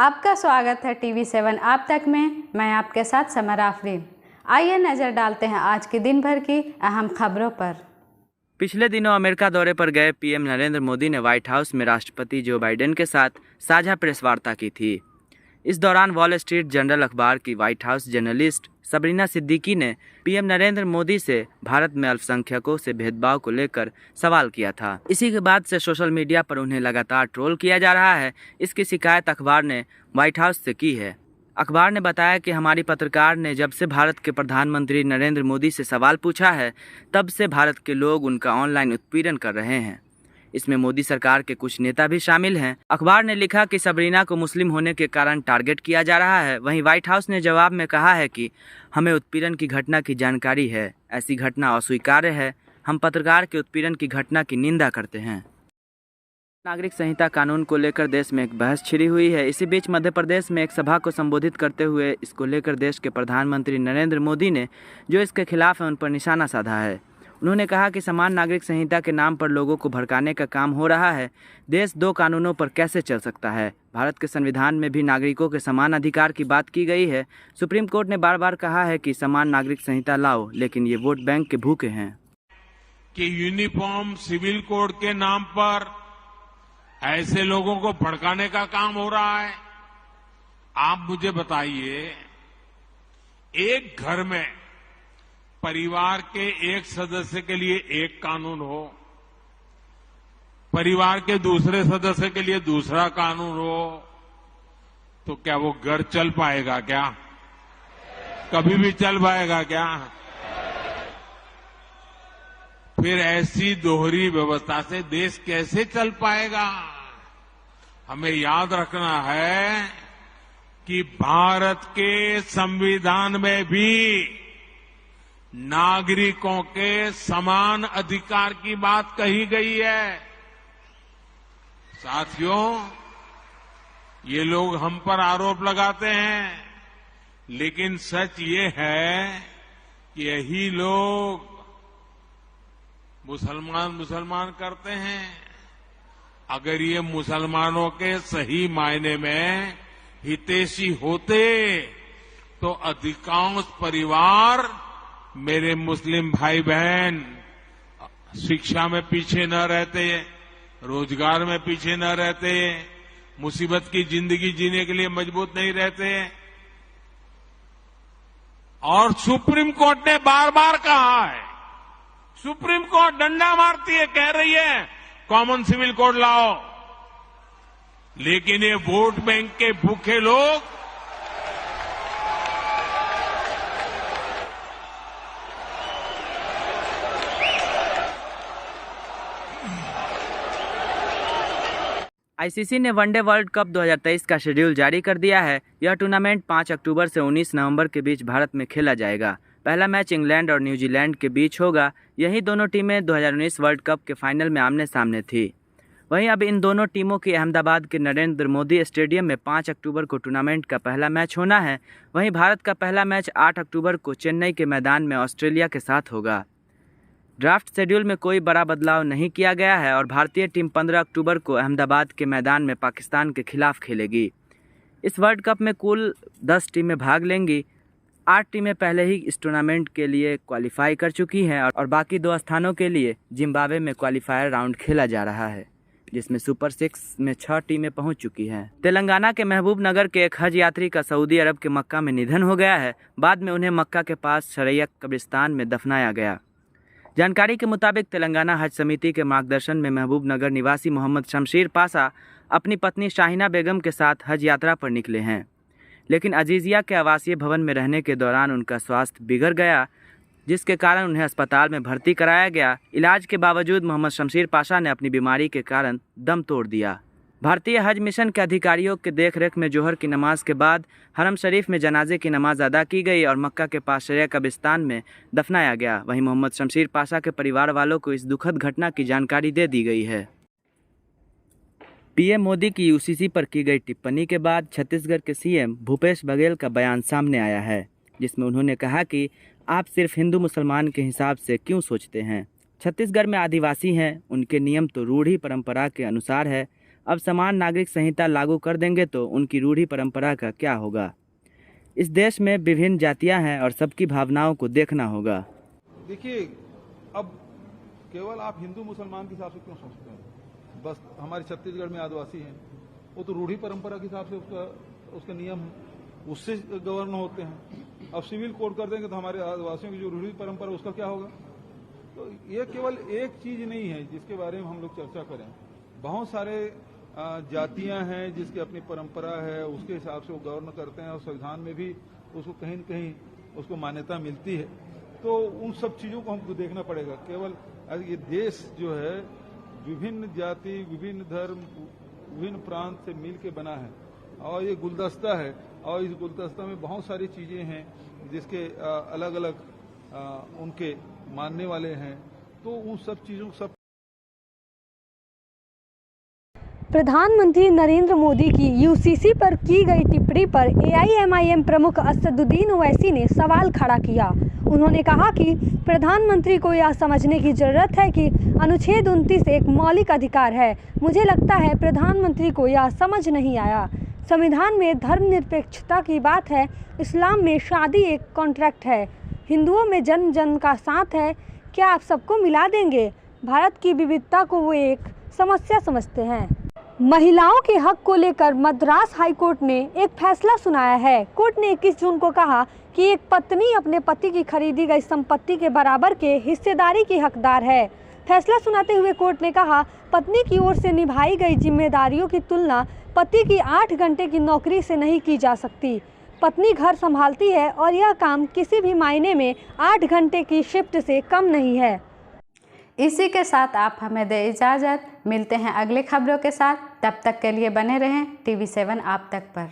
आपका स्वागत है TV7 आप तक में। मैं आपके साथ समर आफरीन। आइए नज़र डालते हैं आज के दिन भर की अहम खबरों पर। पिछले दिनों अमेरिका दौरे पर गए पीएम नरेंद्र मोदी ने व्हाइट हाउस में राष्ट्रपति जो बाइडेन के साथ साझा प्रेस वार्ता की थी। इस दौरान वॉल स्ट्रीट जर्नल अखबार की white house journalist Sabrina Siddiqui ने पीएम नरेंद्र मोदी से भारत में अल्पसंख्यकों से भेदभाव को लेकर सवाल किया था। इसी के बाद से सोशल मीडिया पर उन्हें लगातार ट्रोल किया जा रहा है। इसकी शिकायत अखबार ने व्हाइट हाउस से की है। अखबार ने बताया कि हमारी पत्रकार ने जब से भारत के प्रधानमंत्री नरेंद्र मोदी से सवाल पूछा है, तब से भारत के लोग उनका ऑनलाइन उत्पीड़न कर रहे हैं। इसमें मोदी सरकार के कुछ नेता भी शामिल हैं। अखबार ने लिखा कि सबरीना को मुस्लिम होने के कारण टारगेट किया जा रहा है। वहीं व्हाइट हाउस ने जवाब में कहा है कि हमें उत्पीड़न की घटना की जानकारी है, ऐसी घटना अस्वीकार्य है। हम पत्रकार के उत्पीड़न की घटना की निंदा करते हैं। नागरिक संहिता कानून को लेकर देश में एक बहस छिड़ी हुई है। इसी बीच मध्य प्रदेश में एक सभा को संबोधित करते हुए इसको लेकर देश के प्रधानमंत्री नरेंद्र मोदी ने जो इसके खिलाफ है उन पर निशाना साधा है। उन्होंने कहा कि समान नागरिक संहिता के नाम पर लोगों को भड़काने का काम हो रहा है। देश दो कानूनों पर कैसे चल सकता है? भारत के संविधान में भी नागरिकों के समान अधिकार की बात की गई है। सुप्रीम कोर्ट ने बार बार कहा है कि समान नागरिक संहिता लाओ, लेकिन ये वोट बैंक के भूखे हैं। कि यूनिफॉर्म सिविल कोड के नाम पर ऐसे लोगों को भड़काने का काम हो रहा है। आप मुझे बताइए, एक घर में परिवार के एक सदस्य के लिए एक कानून हो, परिवार के दूसरे सदस्य के लिए दूसरा कानून हो, तो क्या वो घर चल पाएगा? क्या कभी भी चल पाएगा क्या? फिर ऐसी दोहरी व्यवस्था से देश कैसे चल पाएगा? हमें याद रखना है कि भारत के संविधान में भी नागरिकों के समान अधिकार की बात कही गई है। साथियों, ये लोग हम पर आरोप लगाते हैं, लेकिन सच ये है कि यही लोग मुसलमान करते हैं। अगर ये मुसलमानों के सही मायने में हितैषी होते तो अधिकांश परिवार, मेरे मुस्लिम भाई बहन, शिक्षा में पीछे न रहते, रोजगार में पीछे न रहते, मुसीबत की जिंदगी जीने के लिए मजबूत नहीं रहते। और सुप्रीम कोर्ट ने बार बार कहा है, सुप्रीम कोर्ट डंडा मारती है, कह रही है कॉमन सिविल कोड लाओ, लेकिन ये वोट बैंक के भूखे लोग आईसीसी ने वनडे वर्ल्ड कप 2023 का शेड्यूल जारी कर दिया है। यह टूर्नामेंट 5 अक्टूबर से 19 नवंबर के बीच भारत में खेला जाएगा। पहला मैच इंग्लैंड और न्यूजीलैंड के बीच होगा। यही दोनों टीमें 2019 वर्ल्ड कप के फाइनल में आमने सामने थी। वहीं अब इन दोनों टीमों की अहमदाबाद के नरेंद्र मोदी स्टेडियम में 5 अक्टूबर को टूर्नामेंट का पहला मैच होना है। वहीं भारत का पहला मैच 8 अक्टूबर को चेन्नई के मैदान में ऑस्ट्रेलिया के साथ होगा। ड्राफ्ट शेड्यूल में कोई बड़ा बदलाव नहीं किया गया है और भारतीय टीम 15 अक्टूबर को अहमदाबाद के मैदान में पाकिस्तान के खिलाफ खेलेगी। इस वर्ल्ड कप में कुल 10 टीमें भाग लेंगी। 8 टीमें पहले ही इस टूर्नामेंट के लिए क्वालिफाई कर चुकी हैं और बाकी 2 स्थानों के लिए जिम्बाब्वे में क्वालिफायर राउंड खेला जा रहा है, जिसमें सुपर 6 में 6 टीमें पहुंच चुकी हैं। तेलंगाना के महबूब नगर के एक हज यात्री का सऊदी अरब के मक्का में निधन हो गया है। बाद में उन्हें मक्का के पास शरैया कब्रिस्तान में दफनाया गया। जानकारी के मुताबिक तेलंगाना हज समिति के मार्गदर्शन में महबूब नगर निवासी मोहम्मद शमशीर पाशा अपनी पत्नी शाहिना बेगम के साथ हज यात्रा पर निकले हैं, लेकिन अजीजिया के आवासीय भवन में रहने के दौरान उनका स्वास्थ्य बिगड़ गया, जिसके कारण उन्हें अस्पताल में भर्ती कराया गया। इलाज के बावजूद मोहम्मद शमशीर पाशा ने अपनी बीमारी के कारण दम तोड़ दिया। भारतीय हज मिशन के अधिकारियों के देखरेख में जोहर की नमाज के बाद हरम शरीफ में जनाजे की नमाज अदा की गई और मक्का के पास शरैया कब्रिस्तान में दफनाया गया। वहीं मोहम्मद शमशीर पाशा के परिवार वालों को इस दुखद घटना की जानकारी दे दी गई है। पीएम मोदी की यूसीसी पर की गई टिप्पणी के बाद छत्तीसगढ़ के सीएम भूपेश बघेल का बयान सामने आया है, जिसमें उन्होंने कहा कि आप सिर्फ हिंदू मुसलमान के हिसाब से क्यों सोचते हैं। छत्तीसगढ़ में आदिवासी हैं, उनके नियम तो रूढ़ी परंपरा के अनुसार है। अब समान नागरिक संहिता लागू कर देंगे तो उनकी रूढ़ी परंपरा का क्या होगा। इस देश में विभिन्न जातियां हैं और सबकी भावनाओं को देखना होगा। देखिए, अब केवल आप हिंदू मुसलमान के हिसाब से क्यों सोचते हैं? बस हमारे छत्तीसगढ़ में आदिवासी हैं, वो तो रूढ़ी परंपरा के हिसाब से उसका नियम उससे गवर्न होते हैं। अब सिविल कोड कर देंगे तो हमारे आदिवासियों की जो रूढ़ी परंपरा उसका क्या होगा? तो ये केवल एक चीज नहीं है जिसके बारे में हम लोग चर्चा करें। बहुत सारे जातियां हैं जिसकी अपनी परंपरा है, उसके हिसाब से वो गवर्न करते हैं और संविधान में भी उसको कहीं न कहीं उसको मान्यता मिलती है। तो उन सब चीजों को हमको देखना पड़ेगा। केवल ये देश जो है विभिन्न जाति, विभिन्न धर्म, विभिन्न प्रांत से मिल के बना है और ये गुलदस्ता है और इस गुलदस्ता में बहुत सारी चीजें हैं जिसके अलग अलग उनके मानने वाले हैं। तो उन सब चीजों सब प्रधानमंत्री नरेंद्र मोदी की यूसीसी पर की गई टिप्पणी पर एआईएमआईएम प्रमुख असदुद्दीन ओवैसी ने सवाल खड़ा किया। उन्होंने कहा कि प्रधानमंत्री को यह समझने की जरूरत है कि अनुच्छेद 29 एक मौलिक अधिकार है। मुझे लगता है प्रधानमंत्री को यह समझ नहीं आया। संविधान में धर्मनिरपेक्षता की बात है, इस्लाम में शादी एक कॉन्ट्रैक्ट है, हिंदुओं में जन जन का साथ है। क्या आप सबको मिला देंगे? भारत की विविधता को वो एक समस्या समझते हैं। महिलाओं के हक को लेकर मद्रास हाईकोर्ट ने एक फैसला सुनाया है। कोर्ट ने 21 जून को कहा कि एक पत्नी अपने पति की खरीदी गई संपत्ति के बराबर के हिस्सेदारी की हकदार है। फैसला सुनाते हुए कोर्ट ने कहा, पत्नी की ओर से निभाई गई जिम्मेदारियों की तुलना पति की 8 घंटे की नौकरी से नहीं की जा सकती। पत्नी घर संभालती है और यह काम किसी भी मायने में 8 घंटे की शिफ्ट से कम नहीं है। इसी के साथ आप हमें दें इजाज़त। मिलते हैं अगले खबरों के साथ। तब तक के लिए बने रहें TV7 आप तक पर।